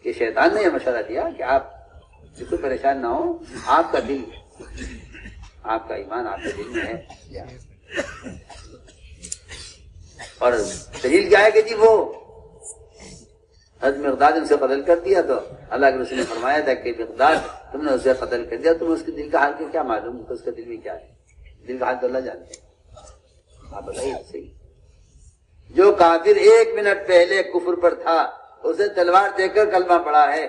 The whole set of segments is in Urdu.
کہ شیطان نے یہ مشورہ دیا کہ آپ بالکل پریشان نہ ہو، آپ کا دل، آپ کا ایمان آپ کے دل میں ہے. اور دلیل کیا ہے کہ جی وہ حضرت مقداد نے اسے قتل کر دیا، تو اللہ کے رسول نے فرمایا تھا کہ مقداد تم نے اسے قتل کر دیا، تم اس کے دل کا حال کیا معلوم کہ اس کے دل میں کیا ہے؟ دل کا حال تو اللہ جانتے ہیں. آپ بتائیے صحیح. جو کافر 1 منٹ پہلے کفر پر تھا اسے تلوار دے کر کلمہ پڑا ہے،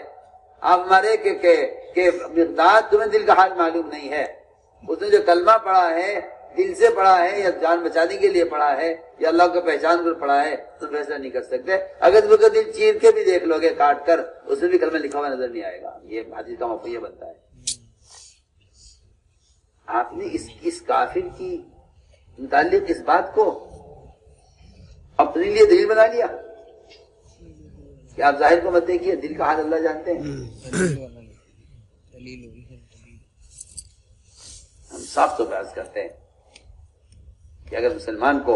آپ ہمارے کہ مقداد تمہیں دل کا حال معلوم نہیں ہے. اس نے جو کلمہ پڑھا ہے دل سے پڑھا ہے یا جان بچانے کے لیے پڑھا ہے یا اللہ کو پہچان کر پڑھا ہے، تو فیصلہ نہیں کر سکتے. اگر تم کا دل چیر کے بھی دیکھ لو گے کاٹ کر، اس میں بھی کلمہ لکھا ہوا نظر نہیں آئے گا. یہ حدیث کا مفہوم یہ بنتا ہے. آپ نے اس کافر کی متعلق اس بات کو اپنے لیے دلیل بنا لیا کہ آپ ظاہر کو مت دیکھیے، دل کا حال اللہ جانتے ہیں. ہم صاف تو بحث کرتے ہیں کہ اگر مسلمان کو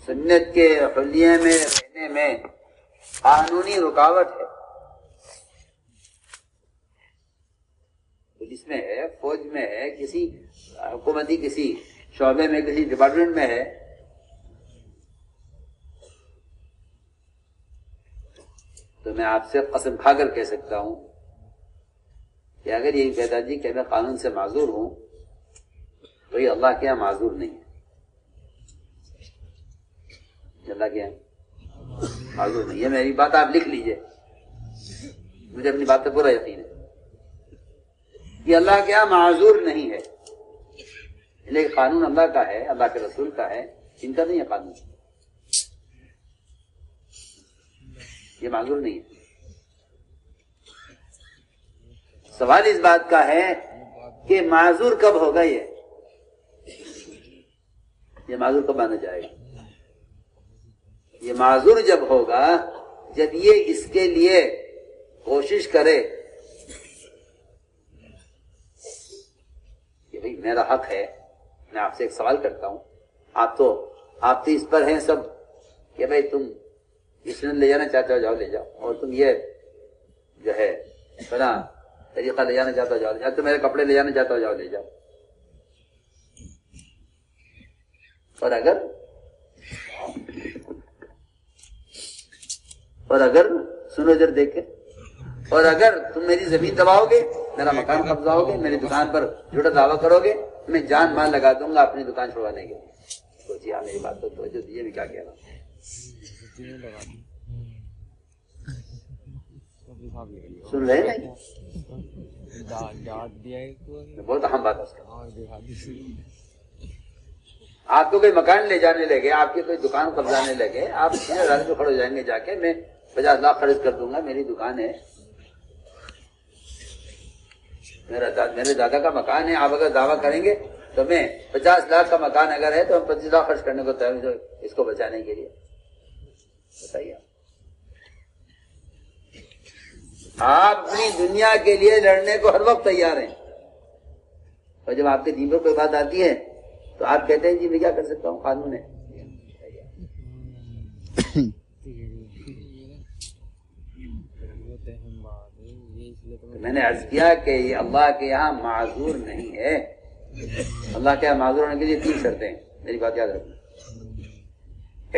سنت کے حلیے میں رہنے میں قانونی رکاوٹ ہے، پولیس میں ہے، فوج میں ہے، کسی حکومتی کسی شعبے میں، کسی ڈپارٹمنٹ میں ہے، تو میں آپ سے قسم کھا کر کہہ سکتا ہوں کہ اگر یہ کہتا جی کہ میں قانون سے معذور ہوں تو یہ اللہ کے یہاں معذور نہیں ہے. اللہ کے یہاں معذور نہیں ہے. میری بات آپ لکھ لیجئے، مجھے اپنی بات پہ پورا یقین ہے. یہ اللہ کے یہاں معذور نہیں ہے، لیکن قانون اللہ کا ہے، اللہ کے رسول کا ہے، ان کا نہیں ہے قانون. یہ معذور نہیں ہے. سوال اس بات کا ہے کہ معذور کب ہوگا؟ یہ معذور کب مانا جائے گا؟ یہ معذور جب ہوگا جب یہ اس کے لیے کوشش کرے کہ بھئی میرا حق ہے. میں آپ سے ایک سوال کرتا ہوں، آپ تو اس پر ہیں سب کہ بھئی تم اس نے لے جانا چاہتے ہو جاؤ لے جاؤ، اور تم یہ جو ہے بنا طریقہ لے جانا چاہتا ہو جاؤ لے جاؤ، تم میرے کپڑے لے جانا چاہتا ہو جاؤ لے جاؤ. اور اگر سنو جر دیکھ کے، اور اگر تم میری زمین دباؤ گے، میرا مکان قبضاؤ گے، میری دکان پر جھوٹا دعویٰ کرو گے، میں جان مال لگا دوں گا اپنی دکان چھوڑوانے کے لیے. سوچیے آپ میری بات تو توجہ دیجیے، میں کیا کہہ رہا ہوں. سن رہے ہیں؟ بہت اہم بات ہے. آپ کو کوئی مکان لے جانے لگے، آپ کی کوئی دکان قبضانے لگے، آپ 1000 پہ کھڑے ہو جائیں گے جا کے میں 50 لاکھ خرچ کر دوں گا، میری دکان ہے، میرے دادا کا مکان ہے. آپ اگر دعویٰ کریں گے تو میں 50 لاکھ کا مکان اگر ہے تو ہم 25 لاکھ خرچ کرنے کو تیار ہیں اس کو بچانے کے لیے. بتائیے آپ اپنی دنیا کے لیے لڑنے کو ہر وقت تیار ہیں، اور جب آپ کے دین پر کوئی بات آتی ہے تو آپ کہتے ہیں جی میں کیا کر سکتا ہوں، قانون ہے. میں نے عرض کیا کہ یہ اللہ کے یہاں معذور نہیں ہے. اللہ کے یہاں معذور ہونے کے لیے 3 شرطیں ہیں، میری بات یاد رکھنا.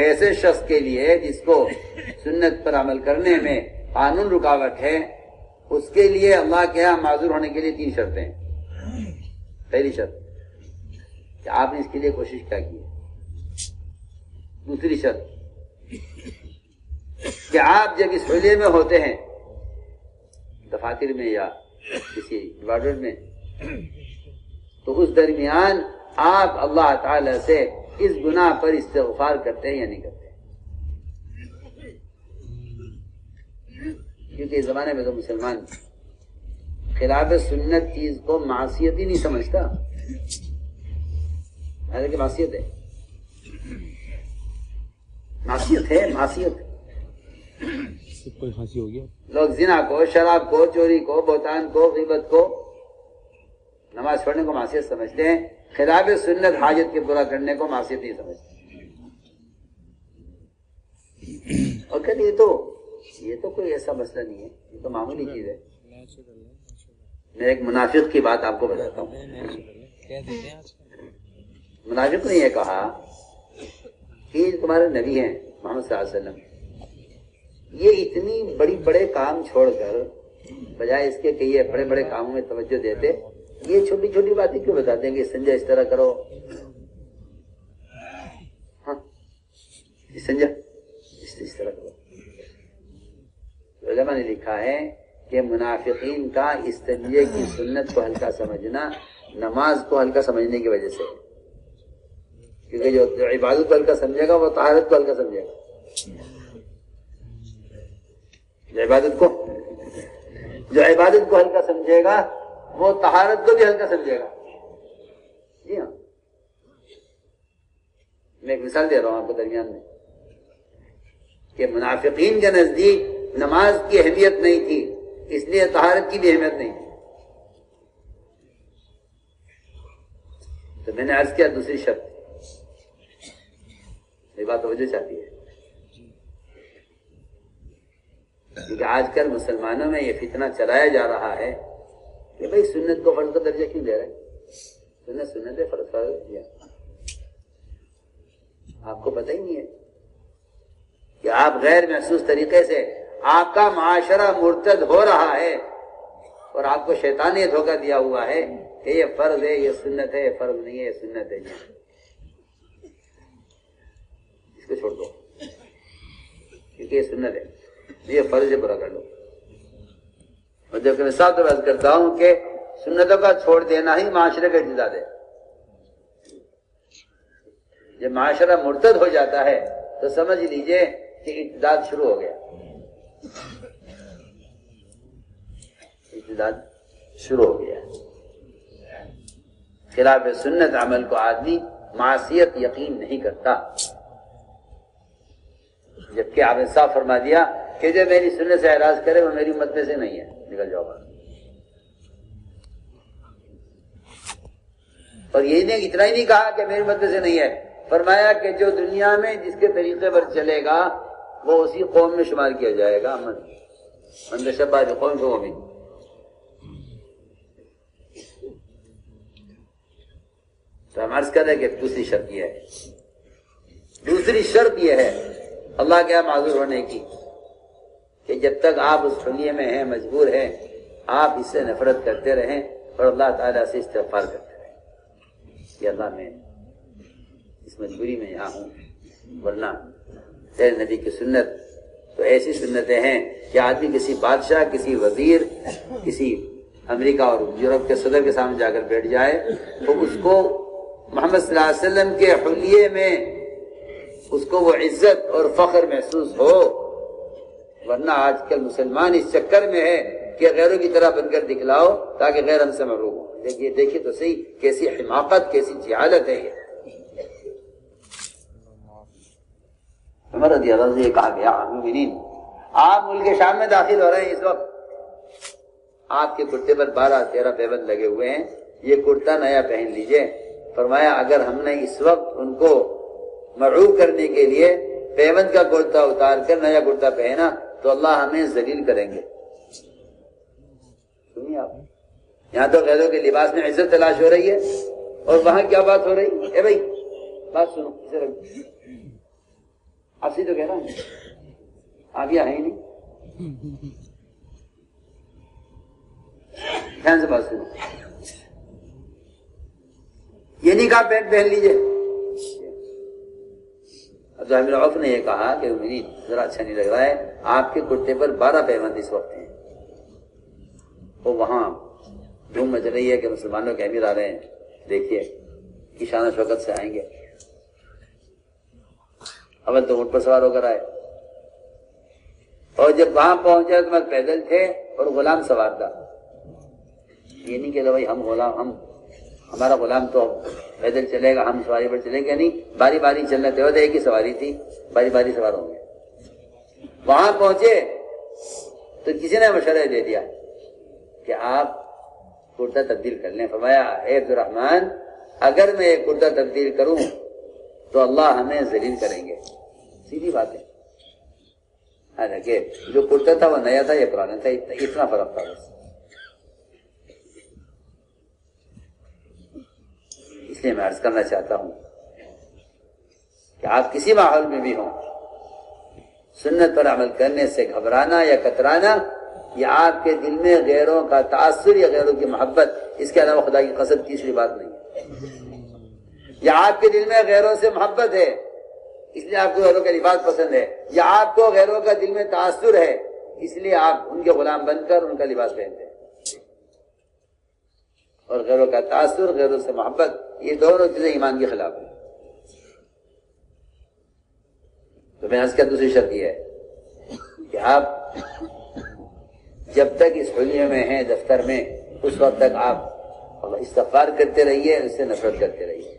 ایسے شخص کے لیے جس کو سنت پر عمل کرنے میں قانون رکاوٹ ہے، اس کے لیے اللہ کے یہاں معذور ہونے کے لیے 3 شرطیں ہیں. پہلی شرط کہ آپ نے اس کے لیے کوشش کیا کی ہے. دوسری شرط کہ آپ جب اس حلیے میں ہوتے ہیں، دفاتر میں یا کسی ڈپارٹمنٹ میں، تو اس درمیان آپ اللہ تعالی سے اس گناہ پر استغفار کرتے ہیں یا نہیں کرتے. کیونکہ اس زمانے میں تو مسلمان خلاف سنت چیز کو معصیت ہی نہیں سمجھتا. حالانکہ معصیت ہے، معصیت ہے، معصیت. کوئی خاصی ہو گیا. لوگ زنا کو، شراب کو، چوری کو، بہتان کو، غیبت کو، نماز پڑھنے کو معصیت سمجھتے ہیں. خلاف سنت حاجت کے پورا کرنے کو معصیت نہیں سمجھتے. اور کہتے یہ تو یہ تو کوئی ایسا مسئلہ نہیں ہے، یہ تو معمولی چیز ہے۔ میں ایک منافق کی بات آپ کو بتاتا ہوں۔ منافق نے یہ کہا کہ تمہارے نبی ہیں محمد صلی اللہ علیہ وسلم، یہ اتنی بڑے کام چھوڑ کر بجائے اس کے کہ یہ بڑے بڑے کاموں میں توجہ دیتے، یہ چھوٹی چھوٹی باتیں کیوں بتاتے ہیں کہ سنجا اس طرح کرو، ہاں سنجا اس طرح کرو۔ علماء نے لکھا ہے کہ منافقین کا استنجے کی سنت کو ہلکا سمجھنا نماز کو ہلکا سمجھنے کی وجہ سے، کیونکہ جو عبادت کو ہلکا سمجھے گا وہ طہارت کو ہلکا سمجھے گا۔ جو عبادت کو ہلکا سمجھے گا وہ طہارت کو بھی ہلکا سمجھے گا۔ جی ہاں، میں ایک مثال دے رہا ہوں آپ کو درمیان میں کہ منافقین کے نزدیک نماز کی اہمیت نہیں تھی، اس لیے طہارت کی بھی اہمیت نہیں تھی۔ تو میں نے عرض کیا دوسری شرط، یہ بات توجہ چاہتی ہے، کیونکہ آج کل مسلمانوں میں یہ فتنہ چلایا جا رہا ہے کہ بھئی سنت کو فرض کا درجہ کیوں دے رہے ہیں؟ سنت ہے، فرض دیا۔ آپ کو پتہ ہی نہیں ہے کہ آپ غیر محسوس طریقے سے آپ کا معاشرہ مرتد ہو رہا ہے اور آپ کو شیطان نے دھوکہ دیا ہوا ہے کہ یہ فرض ہے، یہ سنت ہے، یہ فرض نہیں ہے، یہ سنت ہے۔ اس کو چھوڑ دو کیونکہ یہ سنت ہے، یہ فرض ہے، برا کر لو۔ اور جب کہ میں صاحب عرض کرتا ہوں کہ سنتوں کا چھوڑ دینا ہی معاشرے کا ارتداد ہے۔ جب معاشرہ مرتد ہو جاتا ہے تو سمجھ لیجئے کہ ارتداد شروع ہو گیا، ارتداد شروع ہو گیا۔ خلاف سنت عمل کو آدمی معصیت یقین نہیں کرتا، جبکہ آپ نے صاف فرما دیا کہ جو میری سنت سے اعراض کرے وہ میری امت میں سے نہیں ہے، نکل جاؤ گا۔ اور یہ نہیں، اتنا ہی نہیں کہا کہ میری امت میں سے نہیں ہے، فرمایا کہ جو دنیا میں جس کے طریقے پر چلے گا وہ اسی قوم میں شمار کیا جائے گا۔ من تشبہ بقوم فہو منہم۔ تو ہم عرض کر رہے کہ دوسری شرط یہ ہے، دوسری شرط یہ ہے اللہ کے یہاں معذور ہونے کی کہ جب تک آپ اس حلیے میں ہیں، مجبور ہیں، آپ اس سے نفرت کرتے رہیں اور اللہ تعالیٰ سے استغفار کرتے رہیں کہ اللہ میں اس مجبوری میں یہاں ہوں، ورنہ تیرے نبی کی سنت تو ایسی سنتیں ہیں کہ آدمی کسی بادشاہ، کسی وزیر، کسی امریکہ اور یورپ کے صدر کے سامنے جا کر بیٹھ جائے تو اس کو محمد صلی اللہ علیہ وسلم کے حلیے میں اس کو وہ عزت اور فخر محسوس ہو، ورنہ آج کل مسلمان اس چکر میں ہے کہ غیروں کی طرح بن کر دکھلاؤ تاکہ غیر ہم سے محروم ہو۔ دیکھیے تو صحیح کیسی حماقت، کیسی جہالت ہے یہ۔ عمر رضی اللہ عنہ سے یہ کہا گیا، مومنین آپ ملک شام میں داخل ہو رہے ہیں، اس وقت آپ کے کرتے پر 12-13 پیبند لگے ہوئے ہیں، یہ کرتا نیا پہن لیجئے۔ فرمایا اگر ہم نے اس وقت ان کو مرعوب کرنے کے لیے پیبند کا کرتا اتار کر نیا کرتا پہنا تو اللہ ہمیں ذلیل کریں گے۔ سنیے آپ، یہاں تو غیروں کے لباس میں عزت تلاش ہو رہی ہے اور وہاں کیا بات ہو رہی ہے؟ بھائی بات سنو، اسے رکھ، آپ سے تو کہہ رہا ہوں، آپ یہاں ہیں نہیں، دھیان سے بات سنو۔ یہ نہیں کہا پینٹ پہن لیجئے۔ عبداللہ بن عوف نے یہ کہا کہ میری ذرا اچھا نہیں لگ رہا ہے، آپ کے کرتے پر 12 پیبند اس وقت ہیں، وہ وہاں دھوم مچ رہی ہے کہ مسلمانوں کے امیر آ رہے ہیں، دیکھیے کی شان و شوکت سے آئیں گے۔ اول تو اونٹ پر سوار ہو کر آئے اور جب وہاں پہنچے تو میں پیدل تھے اور غلام سوار تھا۔ یہ نہیں کہ بھائی ہم غلام، ہمارا غلام تو پیدل چلے گا، ہم سواری پر چلیں گے نہیں، باری باری چلنا تھے، ایک ہی سواری تھی، باری باری سوار ہوں گے۔ وہاں پہنچے تو کسی نے مشورہ دے دیا کہ آپ کرتا تبدیل کر لیں۔ فرمایا اے عبد الرحمن اگر میں ایک کرتا تبدیل کروں تو اللہ ہمیں ذلیل کریں گے، سیدھی بات ہے۔ حالانکہ جو کرتا تھا وہ نیا تھا یا پرانا تھا، اتنا فرق تھا بس. اس لیے میں عرض کرنا چاہتا ہوں کہ آپ کسی ماحول میں بھی ہوں، سنت پر عمل کرنے سے گھبرانا یا کترانا، یا آپ کے دل میں غیروں کا تاثر یا غیروں کی محبت، اس کے علاوہ خدا کی قسم تیسری بات نہیں ہے. یا آپ کے دل میں غیروں سے محبت ہے اس لیے آپ کو غیروں کا لباس پسند ہے، یا آپ کو غیروں کا دل میں تاثر ہے اس لیے آپ ان کے غلام بن کر ان کا لباس پہنتے ہیں. اور غیروں کا تاثر، غیروں سے محبت، یہ دونوں چیزیں ایمان کے خلاف ہیں. تو میں اس کا دوسری شرط یہ ہے کہ آپ جب تک اس حلیے میں ہیں دفتر میں، اس وقت تک آپ استغفار کرتے رہیے، اس سے نفرت کرتے رہیے.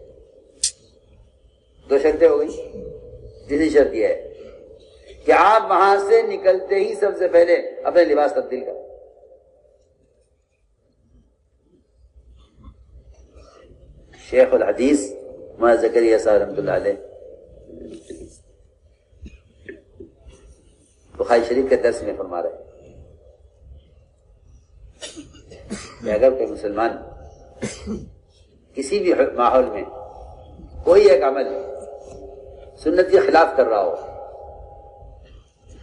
دو شرطیں ہو گئی. تیسری شرط یہ ہے کہ آپ وہاں سے نکلتے ہی سب سے پہلے اپنے لباس تبدیل کریں. شیخ الحدیث مولانا زکریا صاحب رحمۃ اللہ علیہ بخاری شریف کے درس میں فرما رہے ہیں کہ اگر کوئی مسلمان کسی بھی ماحول میں کوئی ایک عمل سنت کے خلاف کر رہا ہو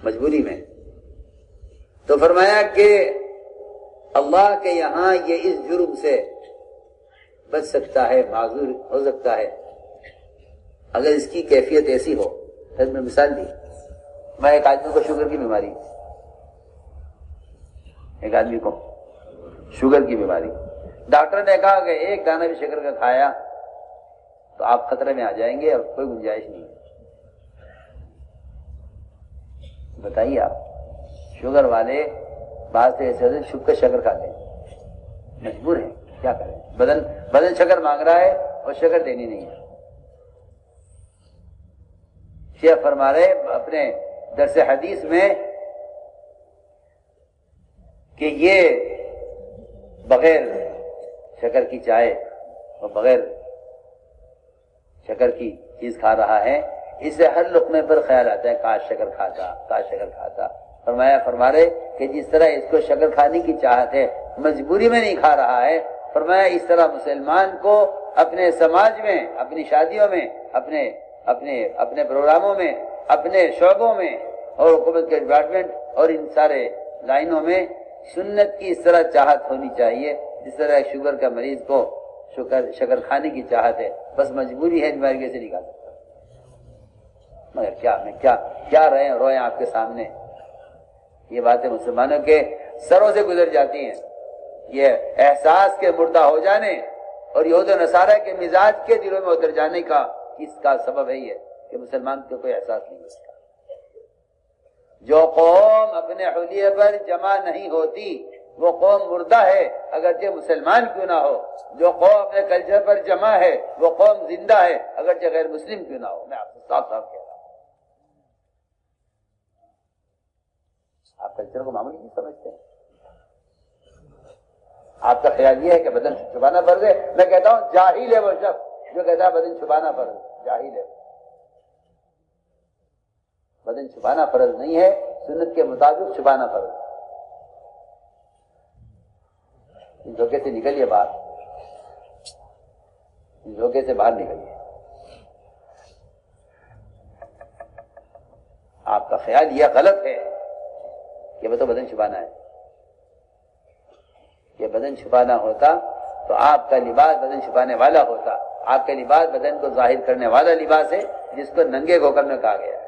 مجبوری میں، تو فرمایا کہ اللہ کے یہاں یہ اس جرم سے بچ سکتا ہے، معذور ہو سکتا ہے اگر اس کی کیفیت ایسی ہو. پھر میں مثال دی، میں ایک آدمی کو شوگر کی بیماری، ایک آدمی کو شوگر کی بیماری، ڈاکٹر نے کہا کہ ایک دانہ بھی شکر کا کھایا تو آپ خطرے میں آ جائیں گے اور کوئی گنجائش نہیں ہے. بتائیے آپ، شوگر والے بعض سے ایسے ہوتے چھپ کر شکر کھاتے ہیں، مجبور ہیں، کیا کریں، بدن شکر مانگ رہا ہے اور شکر دینی نہیں ہے. شیخ فرما رہے اپنے درس حدیث میں کہ یہ بغیر شکر کی چائے اور بغیر شکر کی چیز کھا رہا ہے، اس سے ہر لقمے پر خیال آتا ہے کاش شکر کھاتا، کاش شکر کھاتا. فرما رہے کہ جس طرح اس کو شکر کھانے کی چاہت ہے، مجبوری میں نہیں کھا رہا ہے، فرمایا اس طرح مسلمان کو اپنے سماج میں، اپنی شادیوں میں، اپنے پروگراموں میں، اپنے شعبوں میں اور حکومت کے ڈپارٹمنٹ اور ان سارے لائنوں میں سنت کی اس طرح چاہت ہونی چاہیے جس طرح شوگر کا مریض کو شکر کھانے کی چاہت ہے، بس مجبوری ہے، بیماری کیسے نہیں کھا سکتا. مگر کیا روئیں آپ کے سامنے، یہ باتیں مسلمانوں کے سروں سے گزر جاتی ہیں. یہ احساس کے مردہ ہو جانے اور یہود و نصارہ کے مزاج کے دلوں میں اتر جانے کا اس کا سبب ہے یہ کہ مسلمان کو کوئی احساس نہیں ہوتا. جو قوم اپنے حلیے پر جمع نہیں ہوتی وہ قوم مردہ ہے اگرچہ مسلمان کیوں نہ ہو. جو قوم اپنے کلچر پر جمع ہے وہ قوم زندہ ہے اگرچہ غیر مسلم کیوں نہ ہو. میں آپ سے صاف صاف کہہ رہا ہوں. آپ کلچر کو معمولی نہیں سمجھتے ہیں. آپ کا خیال یہ ہے کہ بدن چھپانا فرض ہے. میں کہتا ہوں جاہل ہے وہ شخص جو کہتا ہے بدن چھپانا فرض ہے، جاہل ہے. بدن چھپانا فرض نہیں ہے، سنت کے مطابق چھپانا فرض ہے. اس دھوکے سے نکلیے باہر، اس دھوکے سے باہر نکلیے. آپ کا خیال یہ غلط ہے کہ وہ تو بدن چھپانا ہے. یہ بدن چھپانا ہوتا تو آپ کا لباس بدن چھپانے والا ہوتا. آپ کا لباس بدن کو ظاہر کرنے والا لباس ہے جس کو ننگے گوکر میں کہا گیا ہے.